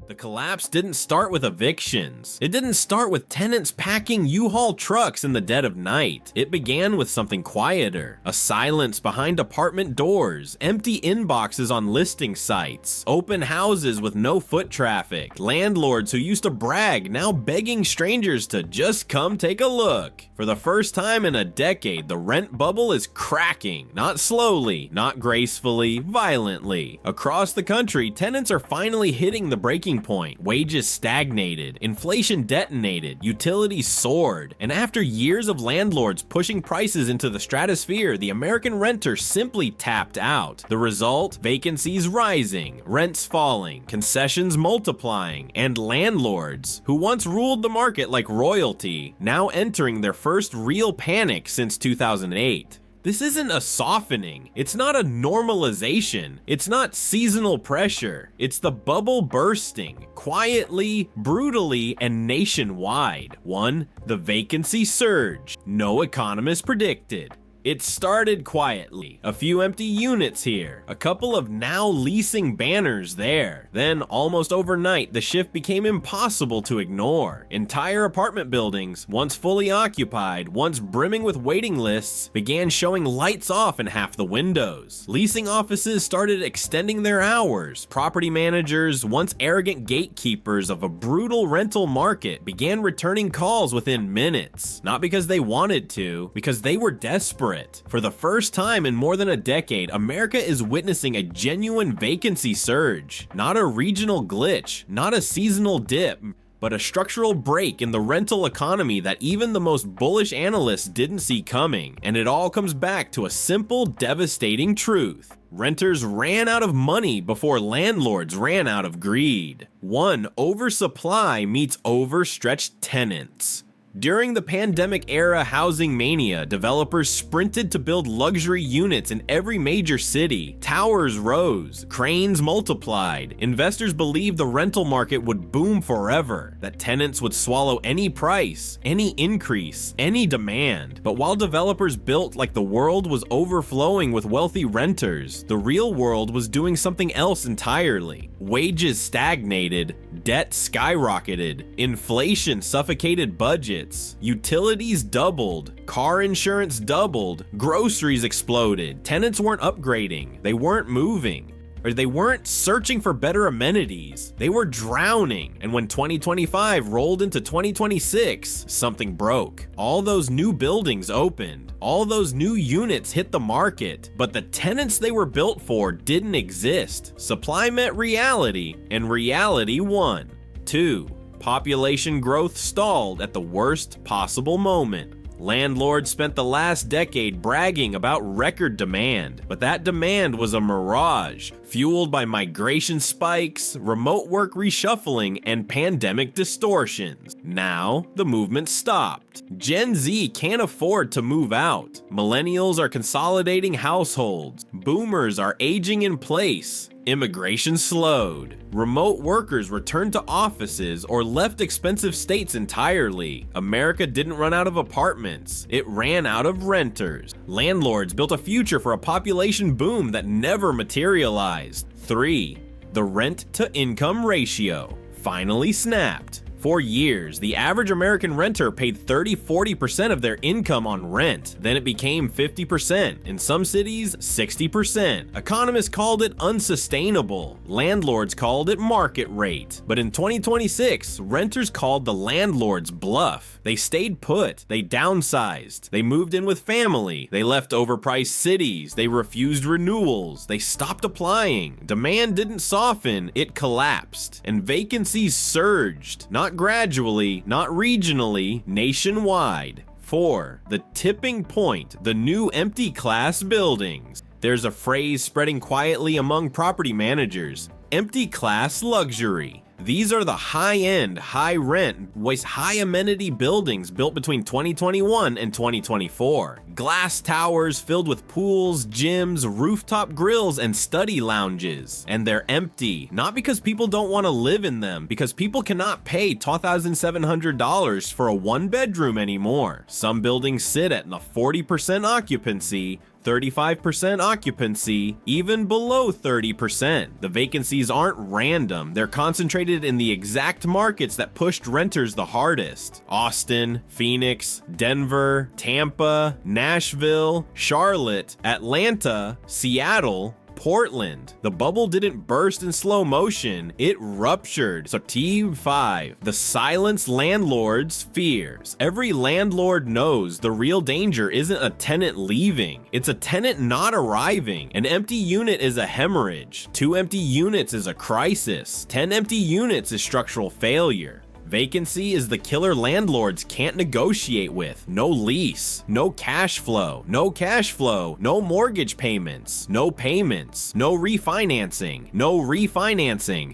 The collapse didn't start with evictions. It didn't start with tenants packing U-Haul trucks in the dead of night. It began with something quieter. A silence behind apartment doors, empty inboxes on listing sites, open houses with no foot traffic, landlords who used to brag now begging strangers to just come take a look. For the first time in a decade, the rent bubble is cracking. Not slowly, not gracefully, violently. Across the country, tenants are finally hitting the breaking point. Wages stagnated, inflation detonated, utilities soared, and after years of landlords pushing prices into the stratosphere, the American renter simply tapped out. The result? Vacancies rising, rents falling, concessions multiplying, and landlords, who once ruled the market like royalty, now entering their first real panic since 2008. This isn't a softening, it's not a normalization, it's not seasonal pressure, it's the bubble bursting, quietly, brutally, and nationwide. 1. The vacancy surge. No economist predicted. It started quietly, a few empty units here, a couple of now leasing banners there. Then, almost overnight, the shift became impossible to ignore. Entire apartment buildings, once fully occupied, once brimming with waiting lists, began showing lights off in half the windows. Leasing offices started extending their hours. Property managers, once arrogant gatekeepers of a brutal rental market, began returning calls within minutes. Not because they wanted to, because they were desperate. For the first time in more than a decade, America is witnessing a genuine vacancy surge. Not a regional glitch, not a seasonal dip, but a structural break in the rental economy that even the most bullish analysts didn't see coming. And it all comes back to a simple, devastating truth. Renters ran out of money before landlords ran out of greed. 1. Oversupply meets overstretched tenants. During the pandemic-era housing mania, developers sprinted to build luxury units in every major city. Towers rose, cranes multiplied. Investors believed the rental market would boom forever, that tenants would swallow any price, any increase, any demand. But while developers built like the world was overflowing with wealthy renters, the real world was doing something else entirely. Wages stagnated, debt skyrocketed, inflation suffocated budgets, utilities doubled, car insurance doubled, groceries exploded, tenants weren't upgrading, they weren't moving, or they weren't searching for better amenities, they were drowning. And when 2025 rolled into 2026, something broke. All those new buildings opened, all those new units hit the market, but the tenants they were built for didn't exist. Supply met reality, and reality won. 2. Population growth stalled at the worst possible moment. Landlords spent the last decade bragging about record demand, but that demand was a mirage, fueled by migration spikes, remote work reshuffling, and pandemic distortions. Now, the movement stopped. Gen Z can't afford to move out. Millennials are consolidating households. Boomers are aging in place. Immigration slowed. Remote workers returned to offices or left expensive states entirely. America didn't run out of apartments, it ran out of renters. Landlords built a future for a population boom that never materialized. 3. The rent-to-income ratio finally snapped. For years, the average American renter paid 30-40% of their income on rent. Then it became 50%, in some cities 60%. Economists called it unsustainable. Landlords called it market rate. But in 2026, renters called the landlords bluff. They stayed put, they downsized, they moved in with family, they left overpriced cities, they refused renewals, they stopped applying. Demand didn't soften, it collapsed. And vacancies surged. Not gradually, not regionally, nationwide. 4. The tipping point, the new empty class buildings. There's a phrase spreading quietly among property managers: empty class luxury. These are the high-end, high-rent, high-amenity buildings built between 2021 and 2024. Glass towers filled with pools, gyms, rooftop grills, and study lounges. And they're empty, not because people don't want to live in them, because people cannot pay $2,700 for a one-bedroom anymore. Some buildings sit at a 40% occupancy, 35% occupancy, even below 30%. The vacancies aren't random, they're concentrated in the exact markets that pushed renters the hardest. Austin, Phoenix, Denver, Tampa, Nashville, Charlotte, Atlanta, Seattle, Portland. The bubble didn't burst in slow motion, it ruptured. So T5, the silence landlords fears. Every landlord knows the real danger isn't a tenant leaving, it's a tenant not arriving. An empty unit is a hemorrhage. 2 empty units is a crisis. 10 empty units is structural failure. Vacancy is the killer landlords can't negotiate with. No lease, no cash flow, no mortgage payments, no refinancing,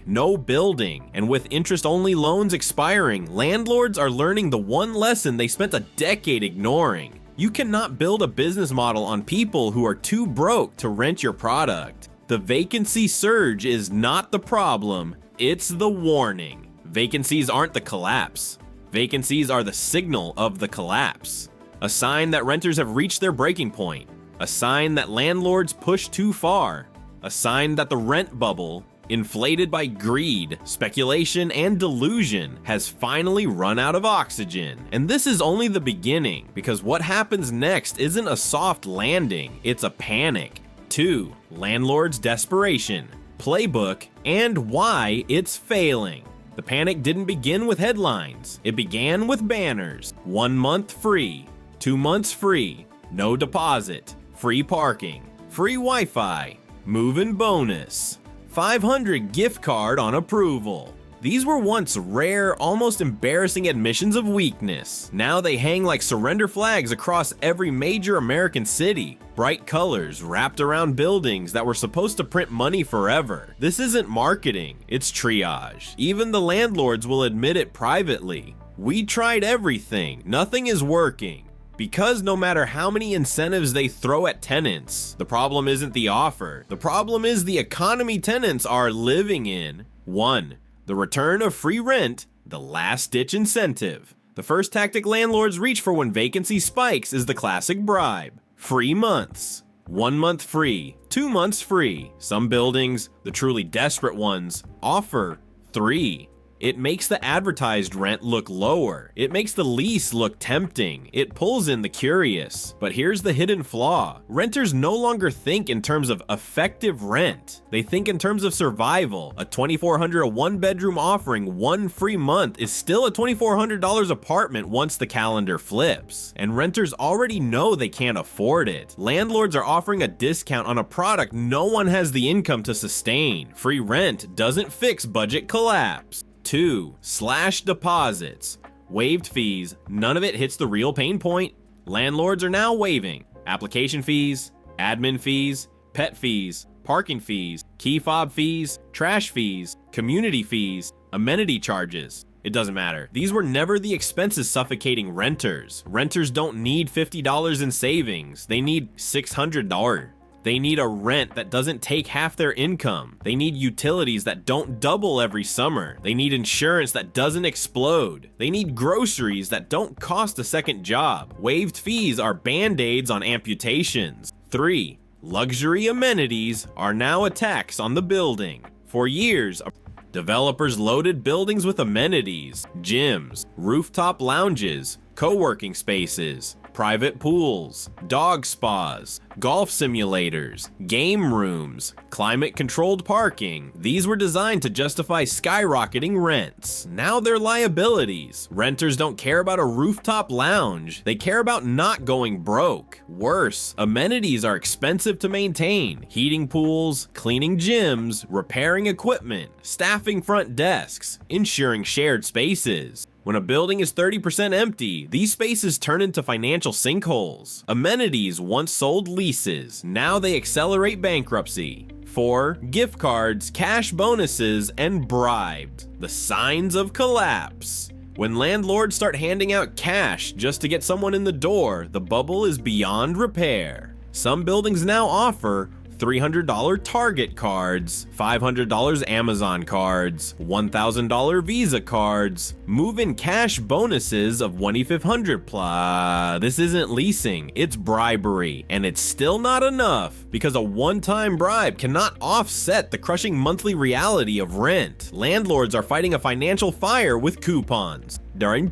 no building. And with interest-only loans expiring, landlords are learning the one lesson they spent a decade ignoring. You cannot build a business model on people who are too broke to rent your product. The vacancy surge is not the problem, it's the warning. Vacancies aren't the collapse. Vacancies are the signal of the collapse. A sign that renters have reached their breaking point. A sign that landlords push too far. A sign that the rent bubble, inflated by greed, speculation, and delusion, has finally run out of oxygen. And this is only the beginning, because what happens next isn't a soft landing, it's a panic. 2. Landlords' desperation, playbook, and why it's failing. The panic didn't begin with headlines, it began with banners. 1 month free, 2 months free, no deposit, free parking, free Wi-Fi, move-in bonus, 500 gift card on approval. These were once rare, almost embarrassing admissions of weakness. Now they hang like surrender flags across every major American city. Bright colors wrapped around buildings that were supposed to print money forever. This isn't marketing, it's triage. Even the landlords will admit it privately. We tried everything, nothing is working. Because no matter how many incentives they throw at tenants, the problem isn't the offer. The problem is the economy tenants are living in. 1. The return of free rent, the last-ditch incentive. The first tactic landlords reach for when vacancy spikes is the classic bribe. Free months. 1 month free, 2 months free. Some buildings, the truly desperate ones, offer 3. It makes the advertised rent look lower. It makes the lease look tempting. It pulls in the curious. But here's the hidden flaw. Renters no longer think in terms of effective rent. They think in terms of survival. A $2,400 one-bedroom offering 1 free month is still a $2,400 apartment once the calendar flips. And renters already know they can't afford it. Landlords are offering a discount on a product no one has the income to sustain. Free rent doesn't fix budget collapse. 2. Slash deposits. Waived fees, none of it hits the real pain point. Landlords are now waiving application fees, admin fees, pet fees, parking fees, key fob fees, trash fees, community fees, amenity charges. It doesn't matter. These were never the expenses suffocating renters. Renters don't need $50 in savings. They need $600. They need a rent that doesn't take half their income. They need utilities that don't double every summer. They need insurance that doesn't explode. They need groceries that don't cost a second job. Waived fees are band-aids on amputations. 3. Luxury amenities are now a tax on the building. For years, developers loaded buildings with amenities, gyms, rooftop lounges, co-working spaces, private pools, dog spas, golf simulators, game rooms, climate-controlled parking. These were designed to justify skyrocketing rents. Now they're liabilities. Renters don't care about a rooftop lounge. They care about not going broke. Worse, amenities are expensive to maintain. Heating pools, cleaning gyms, repairing equipment, staffing front desks, ensuring shared spaces. When a building is 30% empty, these spaces turn into financial sinkholes. Amenities once sold leases, now they accelerate bankruptcy. 4. Gift cards, cash bonuses, and bribes. The signs of collapse. When landlords start handing out cash just to get someone in the door, the bubble is beyond repair. Some buildings now offer $300 Target cards, $500 Amazon cards, $1,000 Visa cards, move-in cash bonuses of $2,500 This isn't leasing, it's bribery, and it's still not enough because a one-time bribe cannot offset the crushing monthly reality of rent. Landlords are fighting a financial fire with coupons. During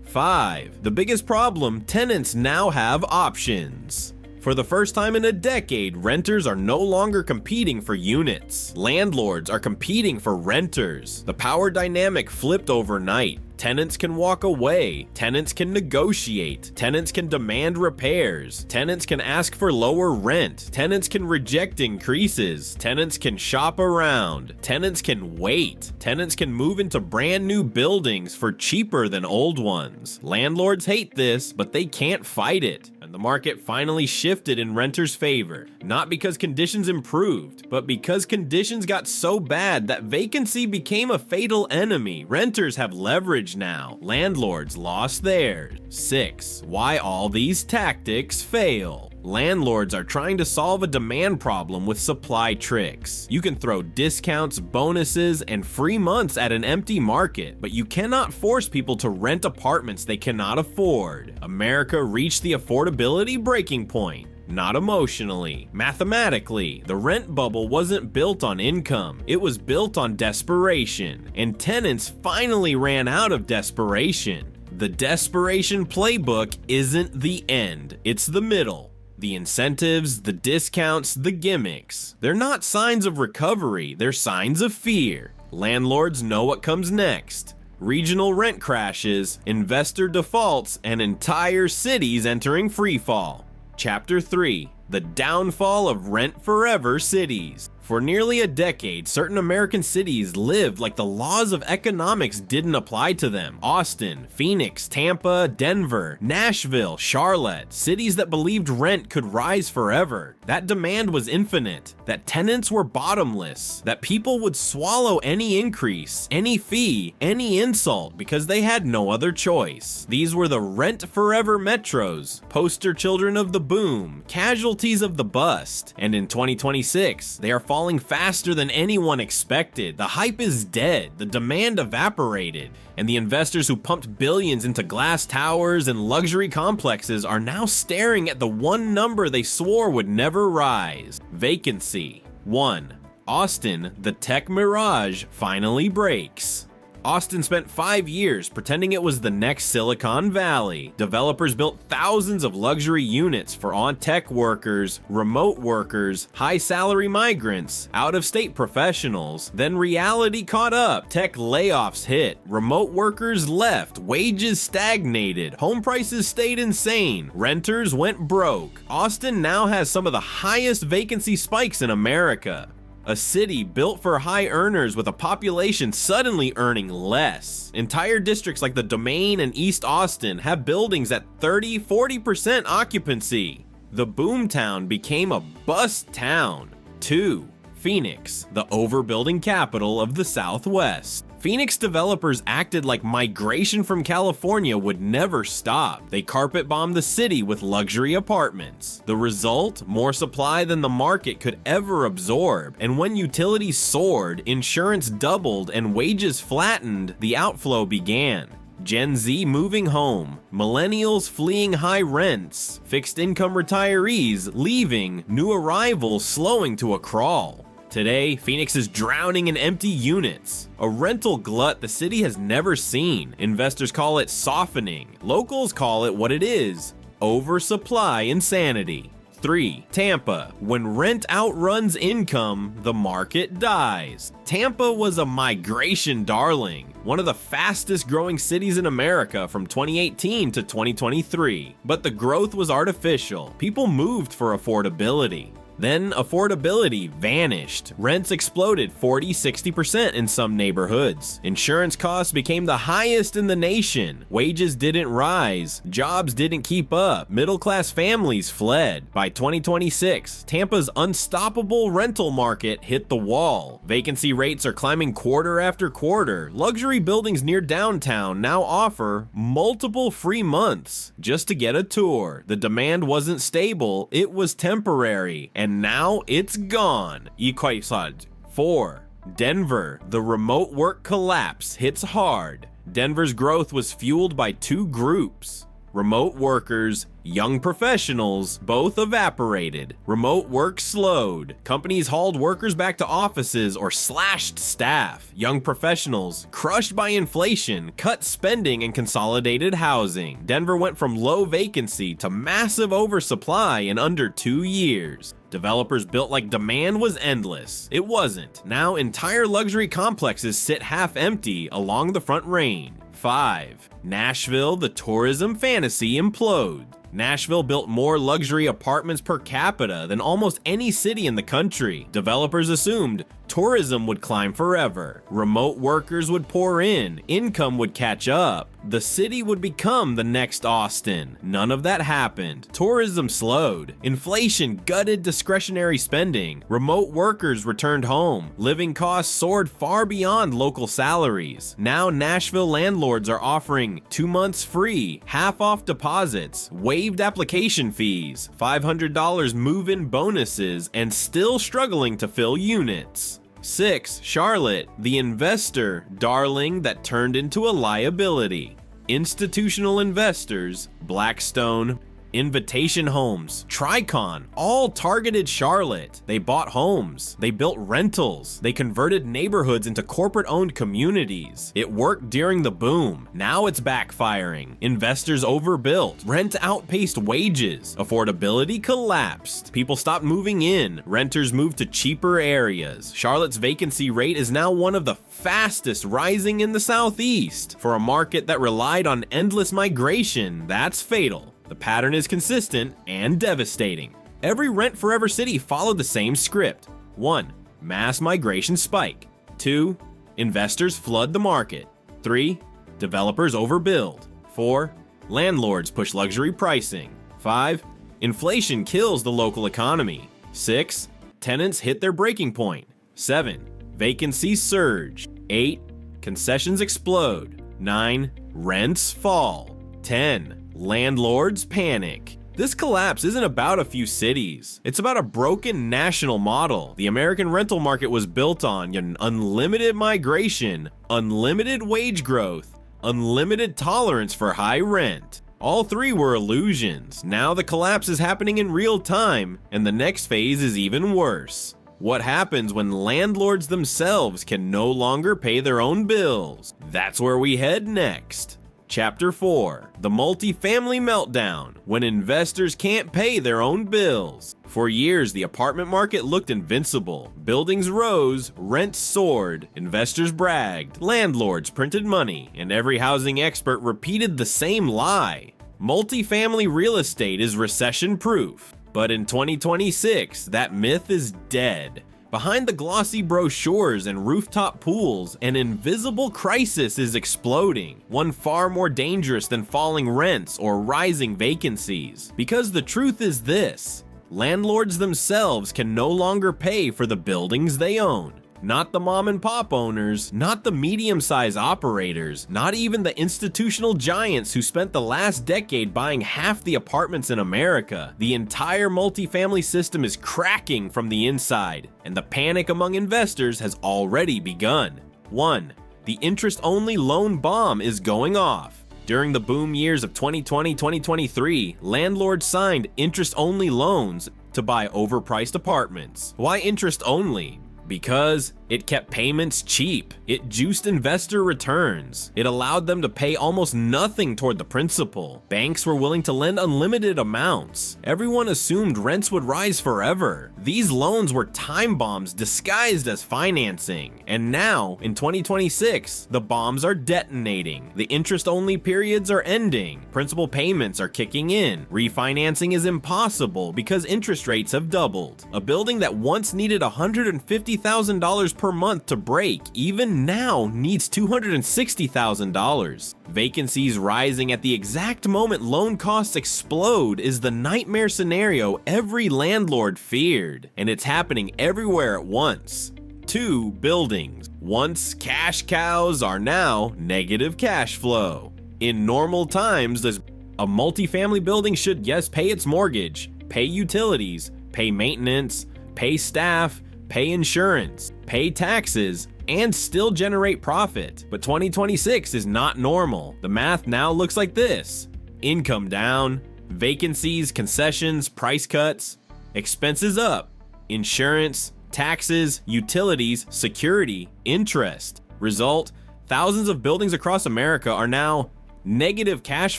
5. The biggest problem, tenants now have options. For the first time in a decade, renters are no longer competing for units. Landlords are competing for renters. The power dynamic flipped overnight. Tenants can walk away, tenants can negotiate, tenants can demand repairs, tenants can ask for lower rent, tenants can reject increases, tenants can shop around, tenants can wait, tenants can move into brand new buildings for cheaper than old ones. Landlords hate this, but they can't fight it. And the market finally shifted in renters' favor, not because conditions improved, but because conditions got so bad that vacancy became a fatal enemy. Renters have leverage now. Landlords lost theirs. 6. Why all these tactics fail. Landlords are trying to solve a demand problem with supply tricks. You can throw discounts, bonuses, and free months at an empty market, but you cannot force people to rent apartments they cannot afford. America reached the affordability breaking point. Not emotionally. Mathematically, the rent bubble wasn't built on income, it was built on desperation, and tenants finally ran out of desperation. The desperation playbook isn't the end, it's the middle. The incentives, the discounts, the gimmicks. They're not signs of recovery, they're signs of fear. Landlords know what comes next. Regional rent crashes, investor defaults, and entire cities entering freefall. Chapter 3. The downfall of rent forever cities. For nearly a decade, certain American cities lived like the laws of economics didn't apply to them. Austin, Phoenix, Tampa, Denver, Nashville, Charlotte, cities that believed rent could rise forever. That demand was infinite, that tenants were bottomless, that people would swallow any increase, any fee, any insult because they had no other choice. These were the rent forever metros, poster children of the boom, casualties of the bust, and in 2026, they are falling faster than anyone expected. The hype is dead, the demand evaporated, and the investors who pumped billions into glass towers and luxury complexes are now staring at the one number they swore would never rise: vacancy. 1. Austin, the tech mirage finally breaks. Austin spent 5 years pretending it was the next Silicon Valley. Developers built thousands of luxury units for on-tech workers, remote workers, high-salary migrants, out-of-state professionals. Then reality caught up. Tech layoffs hit. Remote workers left. Wages stagnated. Home prices stayed insane. Renters went broke. Austin now has some of the highest vacancy spikes in America. A city built for high earners with a population suddenly earning less. Entire districts like the Domain and East Austin have buildings at 30-40% occupancy. The boomtown became a bust town. 2. Phoenix, the overbuilding capital of the Southwest. Phoenix developers acted like migration from California would never stop. They carpet bombed the city with luxury apartments. The result? More supply than the market could ever absorb. And when utilities soared, insurance doubled, and wages flattened, the outflow began. Gen Z moving home, millennials fleeing high rents, fixed income retirees leaving, new arrivals slowing to a crawl. Today, Phoenix is drowning in empty units, a rental glut the city has never seen. Investors call it softening. Locals call it what it is: oversupply insanity. 3. Tampa. When rent outruns income, the market dies. Tampa was a migration darling, one of the fastest growing cities in America from 2018 to 2023. But the growth was artificial. People moved for affordability. Then affordability vanished. Rents exploded 40-60% in some neighborhoods. Insurance costs became the highest in the nation. Wages didn't rise. Jobs didn't keep up. Middle-class families fled. By 2026, Tampa's unstoppable rental market hit the wall. Vacancy rates are climbing quarter after quarter. Luxury buildings near downtown now offer multiple free months just to get a tour. The demand wasn't stable, it was temporary. And and now it's gone. Equalized. 4. Denver, the remote work collapse hits hard. Denver's growth was fueled by two groups. Remote workers, young professionals, both evaporated. Remote work slowed. Companies hauled workers back to offices or slashed staff. Young professionals, crushed by inflation, cut spending and consolidated housing. Denver went from low vacancy to massive oversupply in under 2 years. Developers built like demand was endless. It wasn't. Now entire luxury complexes sit half empty along the Front Range. 5. Nashville, the tourism fantasy implodes. Nashville built more luxury apartments per capita than almost any city in the country. Developers assumed tourism would climb forever. Remote workers would pour in, income would catch up. The city would become the next Austin. None of that happened. Tourism slowed. Inflation gutted discretionary spending. Remote workers returned home. Living costs soared far beyond local salaries. Now Nashville landlords are offering 2 months free, half off deposits, waived application fees, $500 move-in bonuses, and still struggling to fill units. 6. Charlotte, the investor darling that turned into a liability. Institutional investors, Blackstone, Invitation Homes, Tricon, all targeted Charlotte. They bought homes, they built rentals, they converted neighborhoods into corporate-owned communities. It worked during the boom. Now it's backfiring. Investors overbuilt, rent outpaced wages, affordability collapsed. People stopped moving in, renters moved to cheaper areas. Charlotte's vacancy rate is now one of the fastest rising in the Southeast. For a market that relied on endless migration, that's fatal. The pattern is consistent and devastating. Every rent forever city followed the same script. 1. Mass migration spike. 2. Investors flood the market. 3. Developers overbuild. 4. Landlords push luxury pricing. 5. Inflation kills the local economy. 6. Tenants hit their breaking point. 7. Vacancies surge. 8. Concessions explode. 9. Rents fall. 10. Landlords panic. This collapse isn't about a few cities. It's about a broken national model. The American rental market was built on unlimited migration, unlimited wage growth, unlimited tolerance for high rent. All three were illusions. Now the collapse is happening in real time, and the next phase is even worse. What happens when landlords themselves can no longer pay their own bills? That's where we head next. Chapter 4. The Multifamily Meltdown, when investors can't pay their own bills. For years, the apartment market looked invincible. Buildings rose, rents soared, investors bragged, landlords printed money, and every housing expert repeated the same lie. Multifamily real estate is recession-proof. But in 2026, that myth is dead. Behind the glossy brochures and rooftop pools, an invisible crisis is exploding, one far more dangerous than falling rents or rising vacancies. Because the truth is this: landlords themselves can no longer pay for the buildings they own. Not the mom and pop owners, not the medium-sized operators, not even the institutional giants who spent the last decade buying half the apartments in America. The entire multifamily system is cracking from the inside, and the panic among investors has already begun. 1. The interest-only loan bomb is going off. During the boom years of 2020-2023, landlords signed interest-only loans to buy overpriced apartments. Why interest only? Because it kept payments cheap. It juiced investor returns. It allowed them to pay almost nothing toward the principal. Banks were willing to lend unlimited amounts. Everyone assumed rents would rise forever. These loans were time bombs disguised as financing. And now, in 2026, the bombs are detonating. The interest-only periods are ending. Principal payments are kicking in. Refinancing is impossible because interest rates have doubled. A building that once needed $150,000 per month to break, even now needs $260,000. Vacancies rising at the exact moment loan costs explode is the nightmare scenario every landlord feared, and it's happening everywhere at once. 2. Buildings. Once cash cows are now negative cash flow. In normal times, a multifamily building should, yes, pay its mortgage, pay utilities, pay maintenance, pay staff, pay insurance, pay taxes, and still generate profit. But 2026 is not normal. The math now looks like this: income down, vacancies, concessions, price cuts, expenses up, insurance, taxes, utilities, security, interest. Result: thousands of buildings across America are now negative cash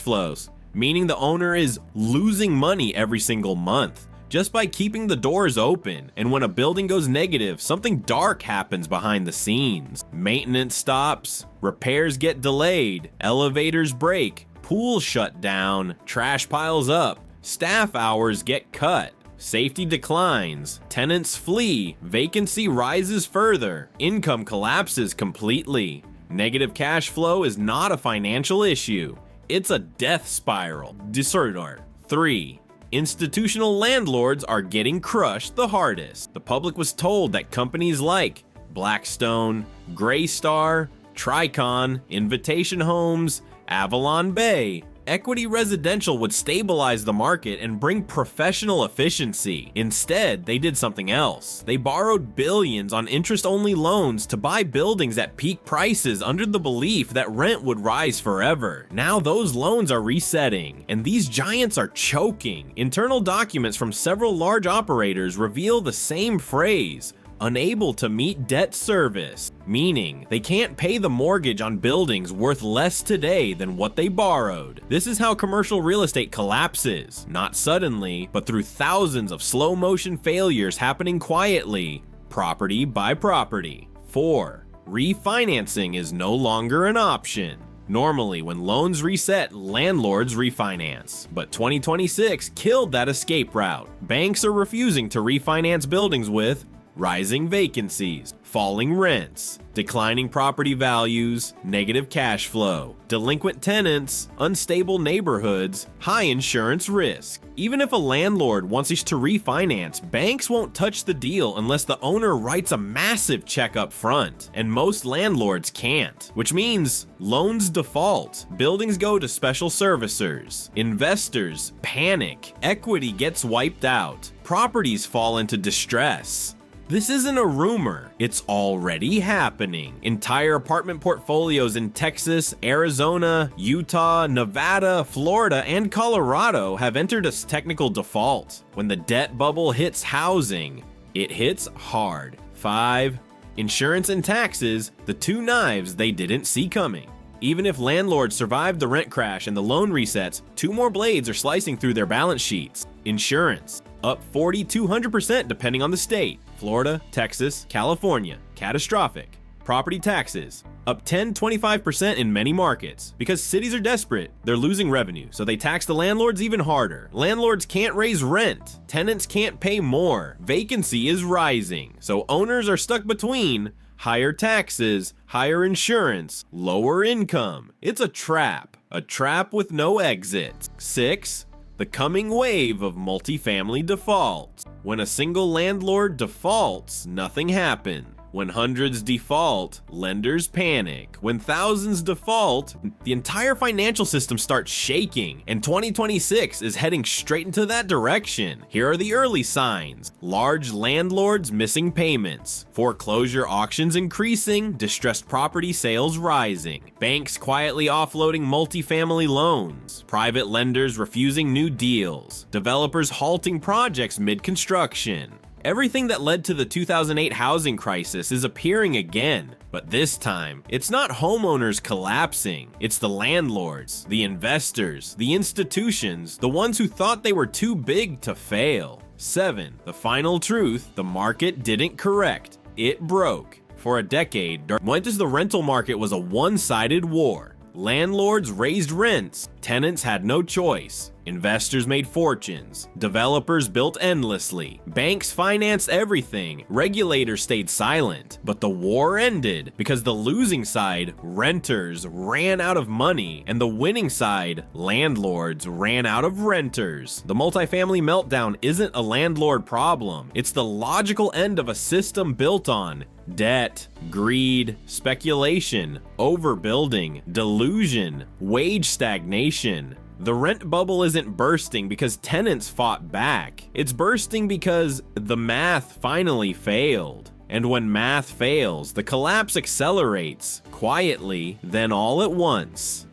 flows, meaning the owner is losing money every single month just by keeping the doors open. And when a building goes negative, something dark happens behind the scenes. Maintenance stops, repairs get delayed, elevators break, pools shut down, trash piles up, staff hours get cut, safety declines, tenants flee, vacancy rises further, income collapses completely. Negative cash flow is not a financial issue. It's a death spiral. Disorder. 3. Institutional landlords are getting crushed the hardest. The public was told that companies like Blackstone, Greystar, Tricon, Invitation Homes, Avalon Bay, Equity Residential would stabilize the market and bring professional efficiency. Instead, they did something else. They borrowed billions on interest-only loans to buy buildings at peak prices under the belief that rent would rise forever. Now those loans are resetting, and these giants are choking. Internal documents from several large operators reveal the same phrase: unable to meet debt service, meaning they can't pay the mortgage on buildings worth less today than what they borrowed. This is how commercial real estate collapses, not suddenly, but through thousands of slow motion failures happening quietly, property by property. 4. Refinancing is no longer an option. Normally, when loans reset, landlords refinance. But 2026 killed that escape route. Banks are refusing to refinance buildings with rising vacancies, falling rents, declining property values, negative cash flow, delinquent tenants, unstable neighborhoods, high insurance risk. Even if a landlord wants us to refinance, banks won't touch the deal unless the owner writes a massive check up front, and most landlords can't, which means loans default, buildings go to special servicers, investors panic, equity gets wiped out, properties fall into distress. This isn't a rumor, it's already happening. Entire apartment portfolios in Texas, Arizona, Utah, Nevada, Florida, and Colorado have entered a technical default. When the debt bubble hits housing, it hits hard. 5. Insurance and taxes, the two knives they didn't see coming. Even if landlords survive the rent crash and the loan resets, two more blades are slicing through their balance sheets. Insurance, up 40-200% depending on the state. Florida, Texas, California, catastrophic. Property taxes, up 10-25% in many markets. Because cities are desperate, they're losing revenue, so they tax the landlords even harder. Landlords can't raise rent, tenants can't pay more, vacancy is rising, so owners are stuck between higher taxes, higher insurance, lower income. It's a trap with no exit. 6. The coming wave of multifamily defaults. When a single landlord defaults, nothing happens. When hundreds default, lenders panic. When thousands default, the entire financial system starts shaking, and 2026 is heading straight into that direction. Here are the early signs: large landlords missing payments, foreclosure auctions increasing, distressed property sales rising, banks quietly offloading multifamily loans, private lenders refusing new deals, developers halting projects mid-construction. Everything that led to the 2008 housing crisis is appearing again, but this time, it's not homeowners collapsing, it's the landlords, the investors, the institutions, the ones who thought they were too big to fail. 7. The final truth: the market didn't correct, it broke. For a decade, went as the rental market was a one-sided war. Landlords raised rents, tenants had no choice, investors made fortunes, developers built endlessly, banks financed everything, regulators stayed silent. But the war ended because the losing side, renters, ran out of money, and the winning side, landlords, ran out of renters. The multifamily meltdown isn't a landlord problem, it's the logical end of a system built on debt, greed, speculation, overbuilding, delusion, wage stagnation. The rent bubble isn't bursting because tenants fought back. It's bursting because the math finally failed. And when math fails, the collapse accelerates, quietly, then all at once.